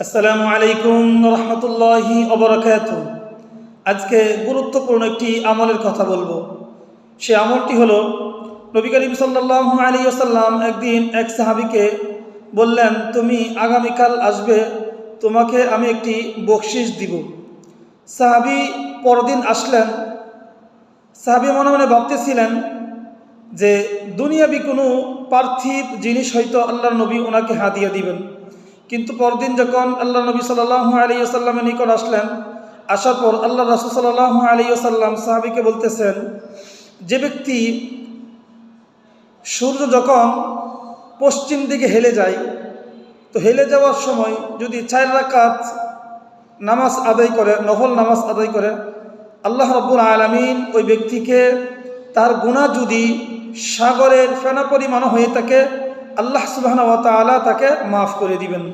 আসসালামু আলাইকুম রহমতুল্লাহি ওবরাকাতুহু। আজকে গুরুত্বপূর্ণ একটি আমলের কথা বলবো। সে আমলটি হলো, নবী করিম সাল্লাল্লাহু আলাইহি ওয়াসাল্লাম একদিন এক সাহাবীকে বললেন, তুমি আগামীকাল আসবে, তোমাকে আমি একটি বকশিশ দিব। সাহাবী পরদিন আসলেন। সাহাবী মনে মনে ভাবতেছিলেন যে দুনিয়াবি কোনো পার্থিব জিনিস হয়তো আল্লাহর নবী ওনাকে হাদিয়া দিবেন। কিন্তু পরদিন যখন আল্লাহ নবী সাল্লাল্লাহু আলাইহি ওয়াসাল্লামের নিকট আসলেন, আসার পর আল্লাহ রাসূল সাল্লাল্লাহু আলাইহি ওয়াসাল্লাম সাহাবীকে বলতেছেন, যে ব্যক্তি সূর্য যখন পশ্চিম দিকে হেলে যায়, তো হেলে যাওয়ার সময় যদি 4 রাকাত নামাজ আদায় করে, নফল নামাজ আদায় করে, আল্লাহ রাব্বুল আলামিন ওই ব্যক্তিকে তার গুনাহ যদি সাগরের ফেনা পরিমাণ হয়ে থাকে, আল্লাহ সুবহানাহু ওয়া তাআলা তাকে মাফ করে দিবেন।